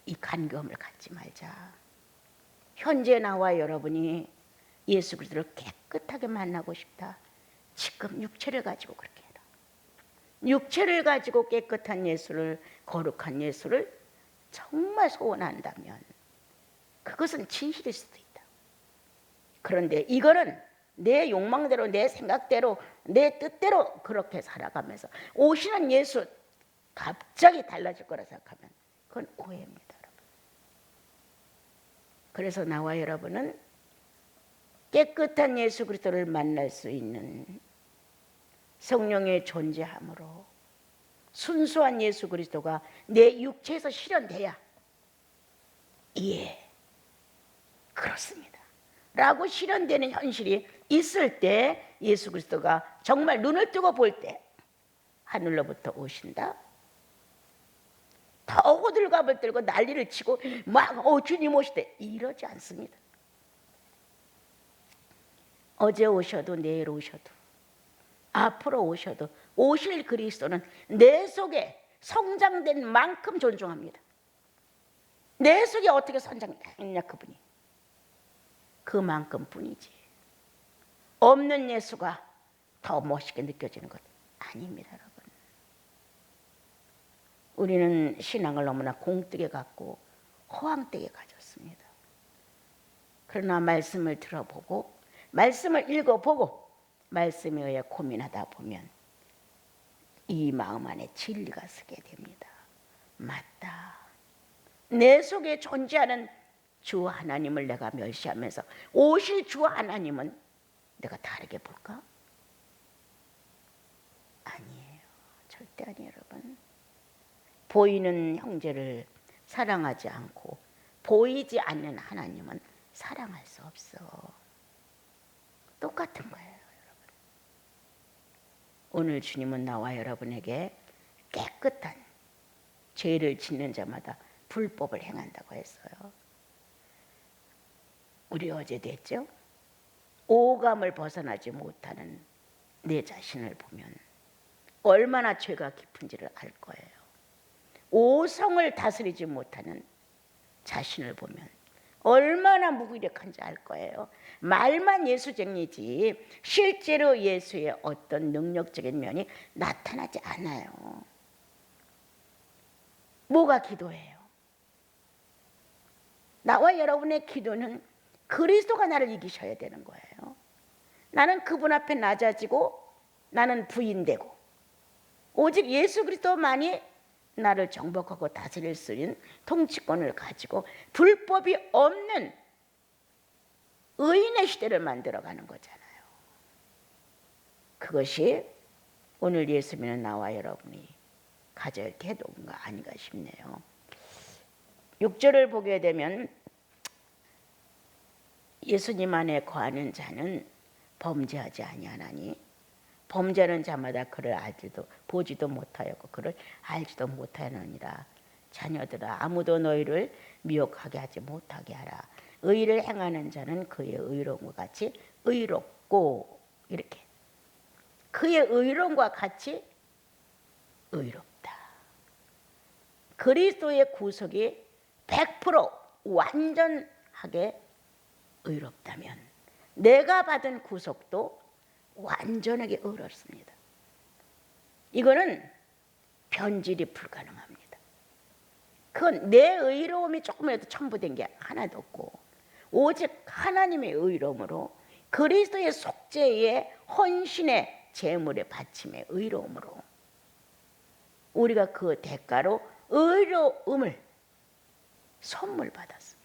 이 간격을 갖지 말자. 현재 나와 여러분이 예수 그리스도를 깨끗하게 만나고 싶다. 지금 육체를 가지고 그렇게 해라. 육체를 가지고 깨끗한 예수를, 거룩한 예수를 정말 소원한다면 그것은 진실일 수도 있다. 그런데 이거는 내 욕망대로, 내 생각대로, 내 뜻대로 그렇게 살아가면서 오시는 예수 갑자기 달라질 거라 생각하면 그건 오해입니다, 여러분. 그래서 나와 여러분은 깨끗한 예수 그리스도를 만날 수 있는 성령의 존재함으로 순수한 예수 그리스도가 내 육체에서 실현돼야 예, 그렇습니다 라고 실현되는 현실이 있을 때 예수 그리스도가 정말 눈을 뜨고 볼 때 하늘로부터 오신다. 더 호들갑을 떨고 난리를 치고 막 주님 오시대 이러지 않습니다. 어제 오셔도 내일 오셔도 앞으로 오셔도 오실 그리스도는 내 속에 성장된 만큼 존중합니다. 내 속에 어떻게 성장했냐 그분이 그만큼 뿐이지 없는 예수가 더 멋있게 느껴지는 것 아닙니다, 여러분. 우리는 신앙을 너무나 공뜨게 갖고 허황되게 가졌습니다. 그러나 말씀을 들어보고 말씀을 읽어보고 말씀에 의해 고민하다 보면 이 마음 안에 진리가 서게 됩니다. 맞다. 내 속에 존재하는 주 하나님을 내가 멸시하면서 오실 주 하나님은 내가 다르게 볼까? 아니에요. 절대 아니에요, 여러분. 보이는 형제를 사랑하지 않고 보이지 않는 하나님은 사랑할 수 없어. 똑같은 거예요, 여러분. 오늘 주님은 나와 여러분에게 깨끗한 죄를 짓는 자마다 불법을 행한다고 했어요. 우리 어제도 했죠? 오감을 벗어나지 못하는 내 자신을 보면 얼마나 죄가 깊은지를 알 거예요. 오성을 다스리지 못하는 자신을 보면 얼마나 무기력한지 알 거예요. 말만 예수쟁이지 실제로 예수의 어떤 능력적인 면이 나타나지 않아요. 뭐가 기도예요? 나와 여러분의 기도는 그리스도가 나를 이기셔야 되는 거예요. 나는 그분 앞에 낮아지고 나는 부인되고 오직 예수 그리스도만이 나를 정복하고 다스릴 수 있는 통치권을 가지고 불법이 없는 의인의 시대를 만들어가는 거잖아요. 그것이 오늘 예수 믿는 나와 여러분이 가져야 태도인가 아닌가 싶네요. 6절을 보게 되면 예수님 안에 거하는 자는 범죄하지 아니하나니 범죄하는 자마다 그를 알지도 보지도 못하였고 그를 알지도 못하느니라. 자녀들아 아무도 너희를 미혹하게 하지 못하게 하라. 의를 행하는 자는 그의 의로움과 같이 의롭고 이렇게 그의 의로움과 같이 의롭다. 그리스도의 구속이 100% 완전하게 의롭다면 내가 받은 구속도 완전하게 의롭습니다. 이거는 변질이 불가능합니다. 그건 내 의로움이 조금이라도 첨부된 게 하나도 없고 오직 하나님의 의로움으로 그리스도의 속죄의 헌신의 제물의 바침의 의로움으로 우리가 그 대가로 의로움을 선물 받았습니다.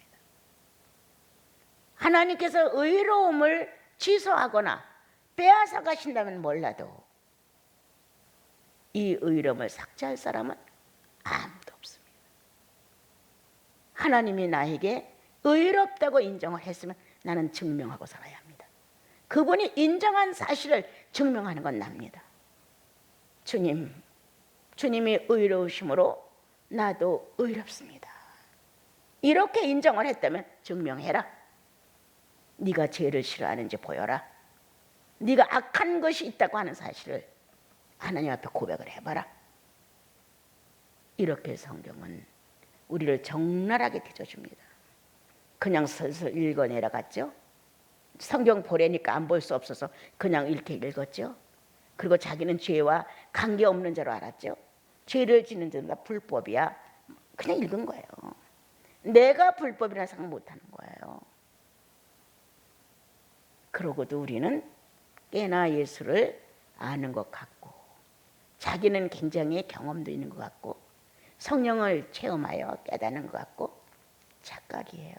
하나님께서 의로움을 취소하거나 빼앗아 가신다면 몰라도 이 의로움을 삭제할 사람은 아무도 없습니다. 하나님이 나에게 의롭다고 인정을 했으면 나는 증명하고 살아야 합니다. 그분이 인정한 사실을 증명하는 건 납니다. 주님이 의로우심으로 나도 의롭습니다. 이렇게 인정을 했다면 증명해라. 네가 죄를 싫어하는지 보여라. 네가 악한 것이 있다고 하는 사실을 하나님 앞에 고백을 해봐라. 이렇게 성경은 우리를 적나라하게 빚어줍니다. 그냥 슬슬 읽어내려 갔죠. 성경 보래니까 안 볼 수 없어서 그냥 이렇게 읽었죠. 그리고 자기는 죄와 관계없는 자로 알았죠. 죄를 짓는 자는 다 불법이야. 그냥 읽은 거예요. 내가 불법이라는 생각 못하는 거예요. 그러고도 우리는 꽤나 예수를 아는 것 같고 자기는 굉장히 경험도 있는 것 같고 성령을 체험하여 깨닫는 것 같고 착각이에요.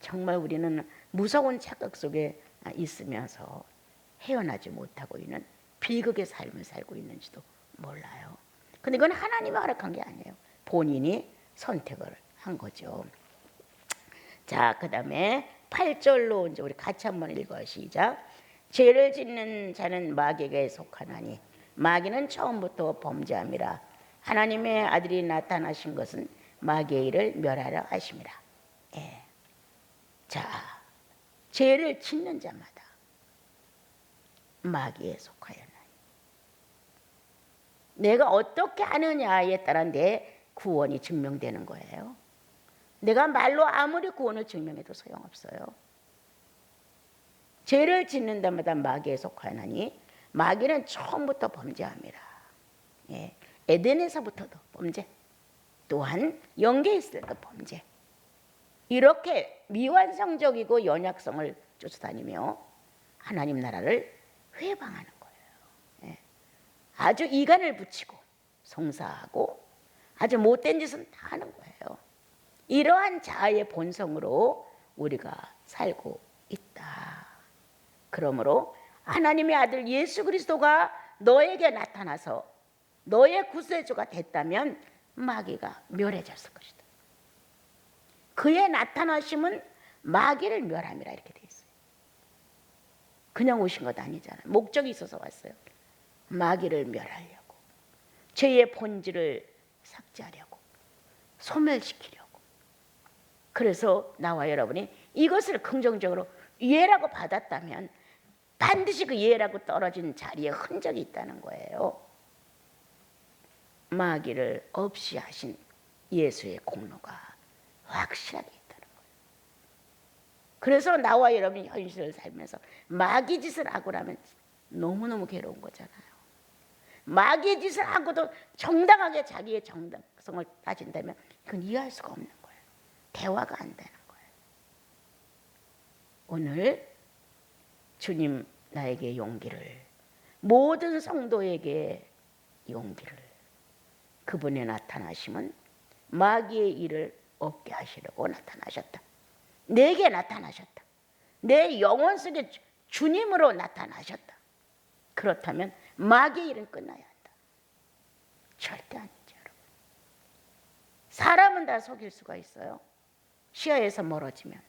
정말 우리는 무서운 착각 속에 있으면서 헤어나지 못하고 있는 비극의 삶을 살고 있는지도 몰라요. 근데 이건 하나님이 허락한 게 아니에요. 본인이 선택을 한 거죠. 자, 그 다음에 8절로 이제 우리 같이 한번 읽어요. 시작. 죄를 짓는 자는 마귀에게 속하나니 마귀는 처음부터 범죄함이라. 하나님의 아들이 나타나신 것은 마귀의 일을 멸하려 하심이라. 예. 자, 죄를 짓는 자마다 마귀에 속하였나니 내가 어떻게 하느냐에 따라 내 구원이 증명되는 거예요. 내가 말로 아무리 구원을 증명해도 소용없어요. 죄를 짓는 자마다 마귀에 속하나니 마귀는 처음부터 범죄함이라. 예. 에덴에서부터도 범죄, 또한 영계에 있을 때도 범죄. 이렇게 미완성적이고 연약성을 쫓아다니며 하나님 나라를 회방하는 거예요. 예. 아주 이간을 붙이고 송사하고 아주 못된 짓은 다 하는 거예요. 이러한 자아의 본성으로 우리가 살고 있다. 그러므로 하나님의 아들 예수 그리스도가 너에게 나타나서 너의 구세주가 됐다면 마귀가 멸해졌을 것이다. 그의 나타나심은 마귀를 멸함이라 이렇게 돼 있어요. 그냥 오신 것 아니잖아요. 목적이 있어서 왔어요. 마귀를 멸하려고, 죄의 본질을 삭제하려고, 소멸시키려고. 그래서 나와 여러분이 이것을 긍정적으로 예라고 받았다면 반드시 그 예라고 떨어진 자리에 흔적이 있다는 거예요. 마귀를 없이 하신 예수의 공로가 확실하게 있다는 거예요. 그래서 나와 여러분이 현실을 살면서 마귀 짓을 하고 나면 너무너무 괴로운 거잖아요. 마귀 짓을 하고도 정당하게 자기의 정당성을 따진다면 그건 이해할 수가 없는 거예요. 대화가 안 되는 거예요. 오늘 주님 나에게 용기를, 모든 성도에게 용기를, 그분의 나타나심은 마귀의 일을 없게 하시려고 나타나셨다. 내게 나타나셨다. 내 영혼 속에 주님으로 나타나셨다. 그렇다면 마귀의 일은 끝나야 한다. 절대 아니죠, 여러분. 사람은 다 속일 수가 있어요. 시야에서 멀어지면.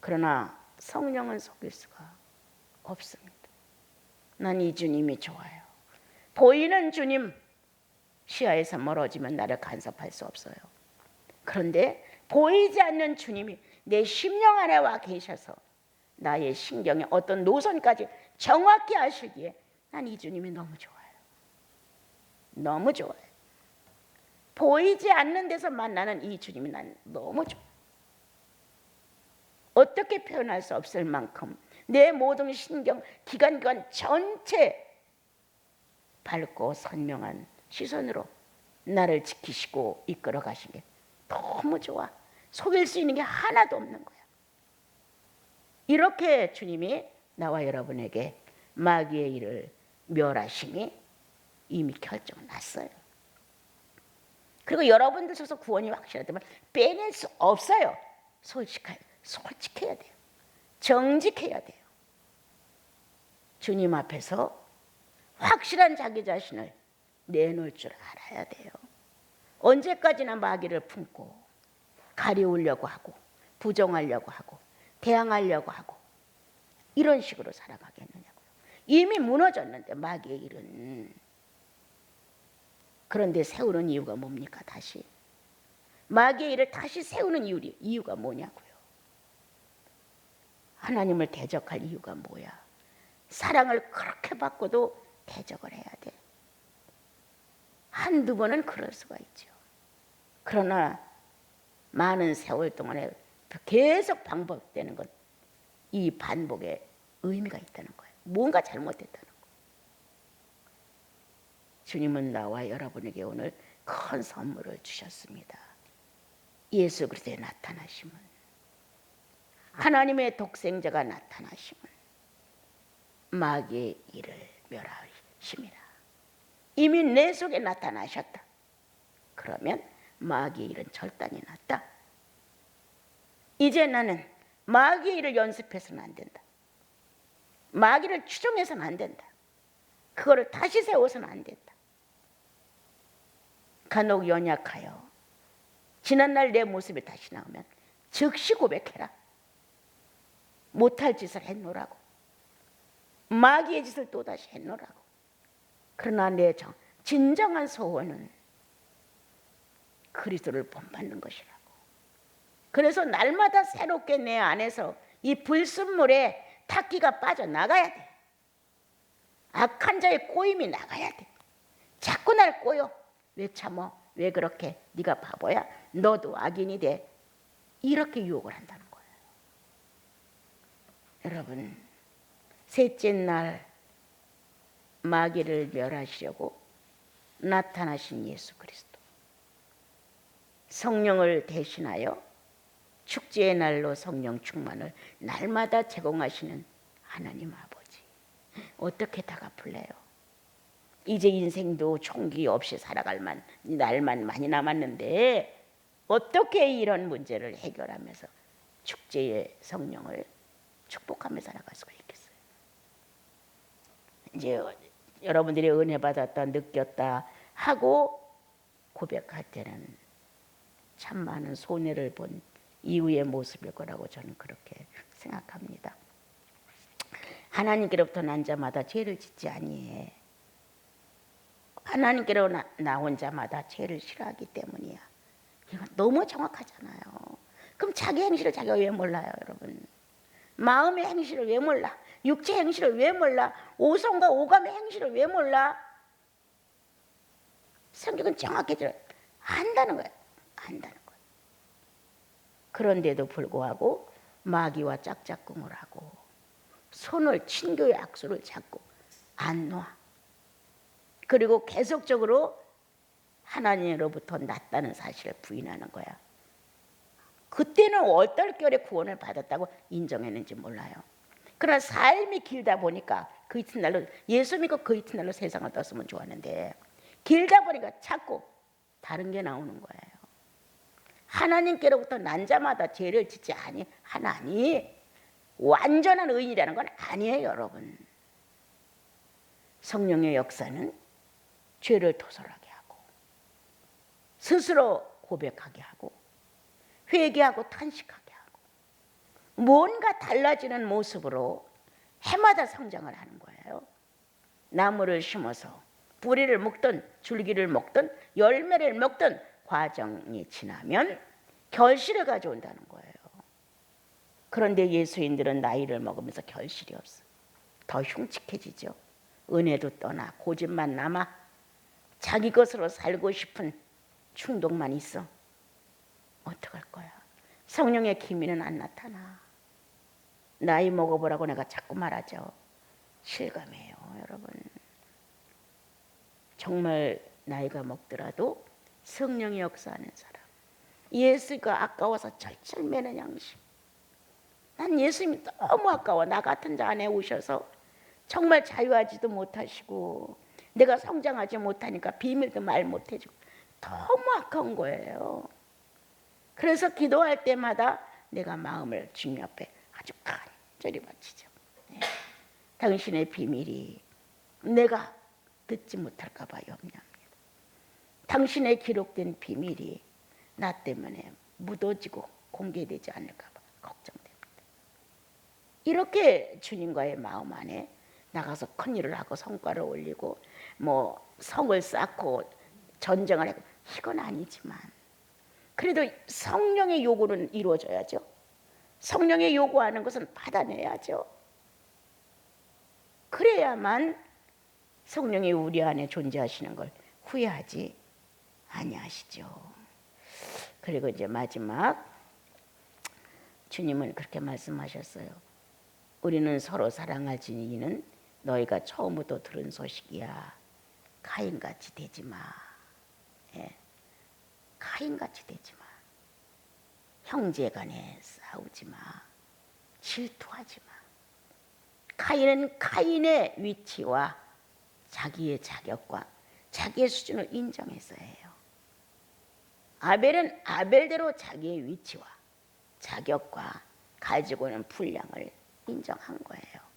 그러나 성령은 속일 수가 없습니다. 난 이 주님이 좋아요. 보이는 주님, 시야에서 멀어지면 나를 간섭할 수 없어요. 그런데 보이지 않는 주님이 내 심령 안에 와 계셔서 나의 신경에 어떤 노선까지 정확히 아시기에 난 이 주님이 너무 좋아요. 너무 좋아요. 보이지 않는 데서 만나는 이 주님이 난 너무 좋아요. 어떻게 표현할 수 없을 만큼 내 모든 신경, 기관 전체 밝고 선명한 시선으로 나를 지키시고 이끌어 가신 게 너무 좋아. 속일 수 있는 게 하나도 없는 거야. 이렇게 주님이 나와 여러분에게 마귀의 일을 멸하심이 이미 결정났어요. 그리고 여러분들 속에서 구원이 확실하다면 빼낼 수 없어요. 솔직해야 돼요. 정직해야 돼요. 주님 앞에서 확실한 자기 자신을 내놓을 줄 알아야 돼요. 언제까지나 마귀를 품고 가리우려고 하고 부정하려고 하고 대항하려고 하고 이런 식으로 살아가겠느냐고요. 이미 무너졌는데 마귀의 일은. 그런데 세우는 이유가 뭡니까? 다시 마귀의 일을 다시 세우는 이유가 뭐냐고요. 하나님을 대적할 이유가 뭐야? 사랑을 그렇게 받고도 대적을 해야 돼. 한두 번은 그럴 수가 있죠. 그러나 많은 세월 동안에 계속 반복되는 것, 이 반복에 의미가 있다는 거예요. 뭔가 잘못됐다는 거예요. 주님은 나와 여러분에게 오늘 큰 선물을 주셨습니다. 예수 그리스도의 나타나심은, 하나님의 독생자가 나타나심은 마귀의 일을 멸하심이라. 이미 내 속에 나타나셨다. 그러면 마귀의 일은 절단이 났다. 이제 나는 마귀의 일을 연습해서는 안 된다. 마귀를 추종해서는 안 된다. 그거를 다시 세워서는 안 된다. 간혹 연약하여 지난날 내 모습이 다시 나오면 즉시 고백해라. 못할 짓을 했노라고. 마귀의 짓을 또다시 했노라고. 그러나 내 진정한 소원은 그리스도를 본받는 것이라고. 그래서 날마다 새롭게 내 안에서 이 불순물에 탁기가 빠져나가야 돼. 악한 자의 꼬임이 나가야 돼. 자꾸 날 꼬여. 왜 참어? 왜 그렇게? 네가 바보야? 너도 악인이 돼. 이렇게 유혹을 한다는 거예요. 여러분, 셋째 날 마귀를 멸하시려고 나타나신 예수 그리스도, 성령을 대신하여 축제의 날로 성령 충만을 날마다 제공하시는 하나님 아버지, 어떻게 다 갚을래요? 이제 인생도 총기 없이 살아갈 날만 많이 남았는데 어떻게 이런 문제를 해결하면서 축제의 성령을 축복하며 살아갈 수가 있겠어요? 이제 여러분들이 은혜 받았다, 느꼈다 하고 고백할 때는 참 많은 손해를 본 이후의 모습일 거라고 저는 그렇게 생각합니다. 하나님께로부터 난 자마다 죄를 짓지 아니해. 하나님께로 나온 자마다 죄를 싫어하기 때문이야. 이건 너무 정확하잖아요. 그럼 자기 행실을 자기가 왜 몰라요, 여러분? 마음의 행실을 왜 몰라? 육체 행실을 왜 몰라? 오성과 오감의 행실을 왜 몰라? 성경은 정확해져 안다는 거예요. 안다는 거예요. 그런데도 불구하고 마귀와 짝짝꿍을 하고 손을 친교의 악수를 잡고 안 놔. 그리고 계속적으로 하나님으로부터 났다는 사실을 부인하는 거야. 그때는 얼떨결에 구원을 받았다고 인정했는지 몰라요. 그러나 삶이 길다 보니까 그 이튿날로 예수 믿고 그 이튿날로 세상을 떴으면 좋았는데 길다 보니까 자꾸 다른 게 나오는 거예요. 하나님께로부터 난 자마다 죄를 짓지 하나니 완전한 의인이라는 건 아니에요, 여러분. 성령의 역사는 죄를 토설하게 하고 스스로 고백하게 하고 회개하고 탄식하게 하고 뭔가 달라지는 모습으로 해마다 성장을 하는 거예요. 나무를 심어서 뿌리를 먹든 줄기를 먹든 열매를 먹든 과정이 지나면 결실을 가져온다는 거예요. 그런데 예수인들은 나이를 먹으면서 결실이 없어. 더 흉측해지죠. 은혜도 떠나 고집만 남아 자기 것으로 살고 싶은 충동만 있어. 어떡할 거야? 성령의 기미는 안 나타나. 나이 먹어보라고 내가 자꾸 말하죠. 실감해요, 여러분. 정말 나이가 먹더라도 성령이 역사하는 사람, 예수가 아까워서 절절 매는 양심. 난 예수님이 너무 아까워. 나 같은 자 안에 오셔서 정말 자유하지도 못하시고 내가 성장하지 못하니까 비밀도 말 못해주고 너무 아까운 거예요. 그래서 기도할 때마다 내가 마음을 주님 앞에 아주 간절히 바치죠. 네. 당신의 비밀이 내가 듣지 못할까 봐 염려합니다. 당신의 기록된 비밀이 나 때문에 묻어지고 공개되지 않을까 봐 걱정됩니다. 이렇게 주님과의 마음 안에 나가서 큰 일을 하고 성과를 올리고 뭐 성을 쌓고 전쟁을 하고 이건 아니지만 그래도 성령의 요구는 이루어져야죠. 성령의 요구하는 것은 받아내야죠. 그래야만 성령이 우리 안에 존재하시는 걸 후회하지 아니하시죠. 그리고 이제 마지막 주님은 그렇게 말씀하셨어요. 우리는 서로 사랑할지니는 너희가 처음부터 들은 소식이야. 카인같이 되지 마. 예. 카인같이 되지 마. 형제간에 싸우지 마. 질투하지 마. 카인은 카인의 위치와 자기의 자격과 자기의 수준을 인정해서 해요. 아벨은 아벨대로 자기의 위치와 자격과 가지고 있는 분량을 인정한 거예요.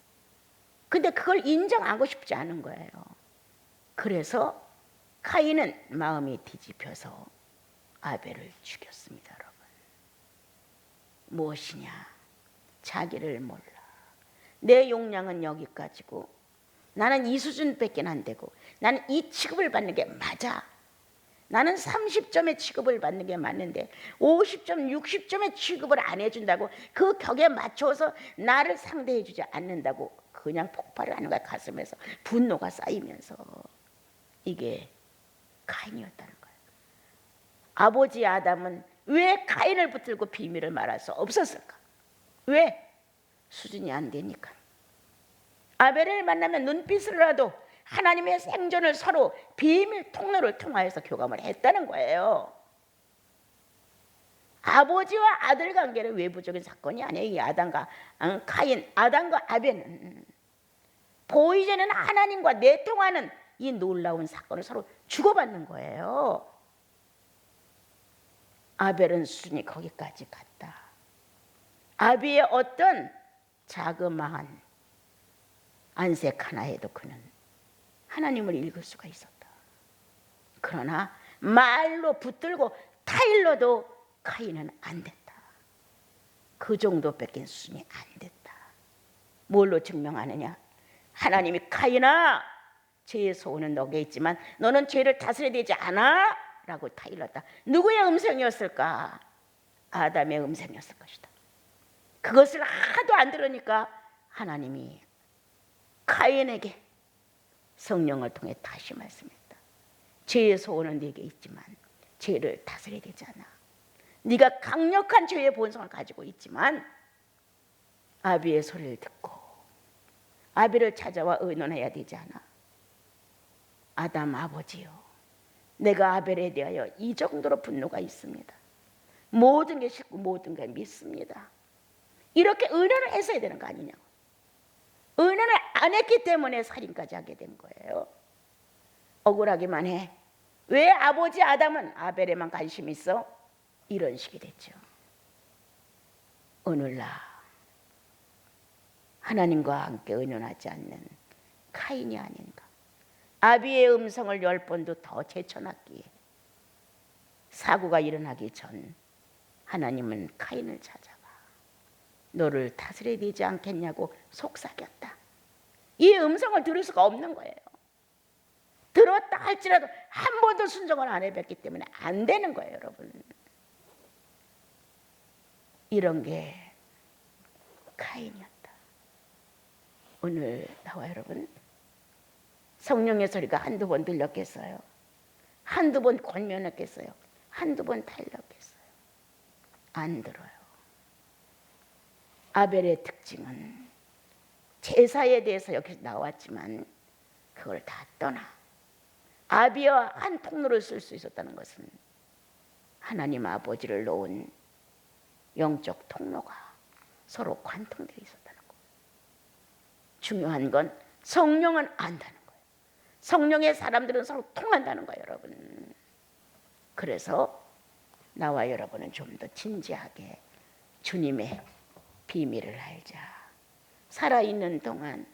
근데 그걸 인정하고 싶지 않은 거예요. 그래서 카인은 마음이 뒤집혀서 아벨을 죽였습니다. 여러분, 무엇이냐? 자기를 몰라. 내 용량은 여기까지고 나는 이 수준밖에 안 되고 나는 이 취급을 받는 게 맞아. 나는 30점의 취급을 받는 게 맞는데 50점, 60점의 취급을 안 해준다고, 그 격에 맞춰서 나를 상대해 주지 않는다고 그냥 폭발을 하는 거야. 가슴에서 분노가 쌓이면서. 이게 카인이었다는 거예요. 아버지 아담은 왜 카인을 붙들고 비밀을 말할 수 없었을까? 왜? 수준이 안 되니까. 아벨을 만나면 눈빛으로라도 하나님의 생존을 서로 비밀 통로를 통하여서 교감을 했다는 거예요. 아버지와 아들 관계는 외부적인 사건이 아니에요. 이 아담과 카인, 아담과 아벨은 보이지 않는 하나님과 내통하는 이 놀라운 사건을 서로 주고받는 거예요. 아벨은 수준이 거기까지 갔다. 아비의 어떤 자그마한 안색 하나에도 그는 하나님을 읽을 수가 있었다. 그러나 말로 붙들고 타일러도 카인은 안 됐다. 그 정도밖에 수준이 안 됐다. 뭘로 증명하느냐? 하나님이 카인아, 죄의 소원은 너게 있지만 너는 죄를 다스려야 되지 않아? 라고 타일렀다. 누구의 음성이었을까? 아담의 음성이었을 것이다. 그것을 하도 안 들으니까 하나님이 카인에게 성령을 통해 다시 말씀했다. 죄의 소원은 네게 있지만 죄를 다스려야 되지 않아. 네가 강력한 죄의 본성을 가지고 있지만 아비의 소리를 듣고 아비를 찾아와 의논해야 되지 않아. 아담 아버지요, 내가 아벨에 대하여 이 정도로 분노가 있습니다. 모든 게 싫고 모든 게 믿습니다. 이렇게 의논을 했어야 되는 거 아니냐고. 의논을 안 했기 때문에 살인까지 하게 된 거예요. 억울하기만 해. 왜 아버지 아담은 아벨에만 관심이 있어? 이런 식이 됐죠. 오늘날 하나님과 함께 의논하지 않는 카인이 아닌가. 아비의 음성을 10번도 더 제쳐놨기에 사고가 일어나기 전 하나님은 카인을 찾아가 너를 다스려야 되지 않겠냐고 속삭였다. 이 음성을 들을 수가 없는 거예요. 들었다 할지라도 한 번도 순종을 안 해봤기 때문에 안 되는 거예요, 여러분. 이런 게 카인이었다. 오늘 나와 여러분, 성령의 소리가 한두 번 들렸겠어요? 한두 번 권면했겠어요? 한두 번 달렸겠어요? 안 들어요. 아벨의 특징은 제사에 대해서 여기서 나왔지만 그걸 다 떠나 아비와 한 통로를 쓸 수 있었다는 것은 하나님 아버지를 놓은 영적 통로가 서로 관통되어 있었다는 거예요. 중요한 건 성령은 안다는 거예요. 성령의 사람들은 서로 통한다는 거예요, 여러분. 그래서 나와 여러분은 좀 더 진지하게 주님의 비밀을 알자. 살아있는 동안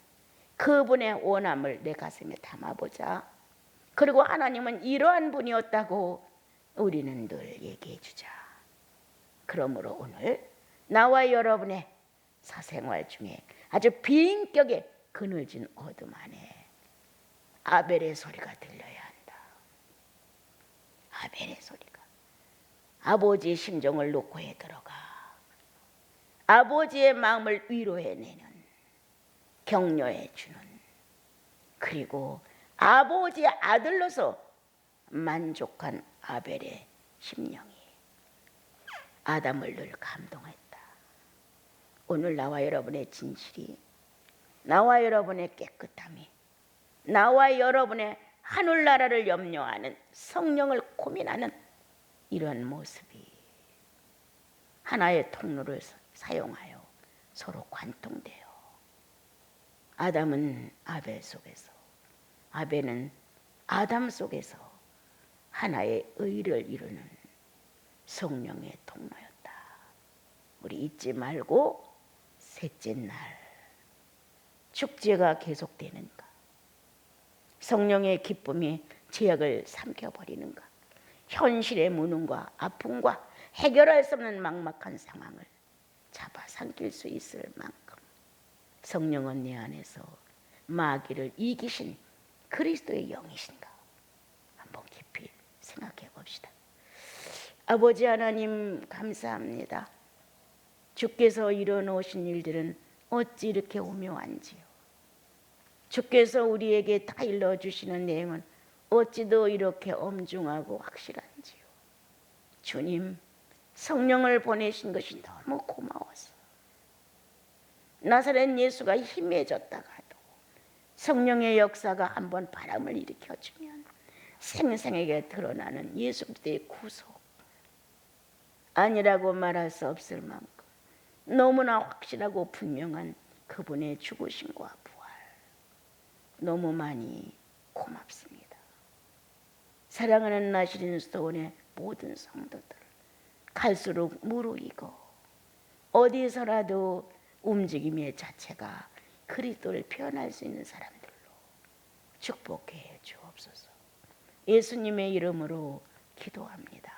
그분의 원함을 내 가슴에 담아보자. 그리고 하나님은 이러한 분이었다고 우리는 늘 얘기해 주자. 그러므로 오늘 나와 여러분의 사생활 중에 아주 비인격의 그늘진 어둠 안에 아벨의 소리가 들려야 한다. 아벨의 소리가 아버지의 심정을 녹고해 들어가 아버지의 마음을 위로해내는, 격려해 주는, 그리고 아버지의 아들로서 만족한 아벨의 심령이 아담을 늘 감동했다. 오늘 나와 여러분의 진실이, 나와 여러분의 깨끗함이, 나와 여러분의 하늘나라를 염려하는, 성령을 고민하는 이런 모습이 하나의 통로를 사용하여 서로 관통돼요. 아담은 아벨 속에서, 아벨은 아담 속에서 하나의 의를 이루는 성령의 통로였다. 우리 잊지 말고 셋째 날 축제가 계속되는가, 성령의 기쁨이 죄악을 삼켜버리는가, 현실의 무능과 아픔과 해결할 수 없는 막막한 상황을 잡아삼킬 수 있을 만큼 성령은 내 안에서 마귀를 이기신 그리스도의 영이신가, 한번 깊이 생각해 봅시다. 아버지 하나님, 감사합니다. 주께서 이뤄놓으신 일들은 어찌 이렇게 오묘한지요. 주께서 우리에게 다 일러주시는 내용은 어찌도 이렇게 엄중하고 확실한지요. 주님, 성령을 보내신 것이 너무 고마워서 나사렛 예수가 희미해졌다가도 성령의 역사가 한번 바람을 일으켜주면 생생하게 드러나는 예수 그리스도의 구속, 아니라고 말할 수 없을 만큼 너무나 확실하고 분명한 그분의 죽으심과 부활, 너무 많이 고맙습니다. 사랑하는 나시린 수도원의 모든 성도들, 갈수록 무르익어 어디서라도 움직임의 자체가 그리스도를 표현할 수 있는 사람들로 축복해 주옵소서. 예수님의 이름으로 기도합니다.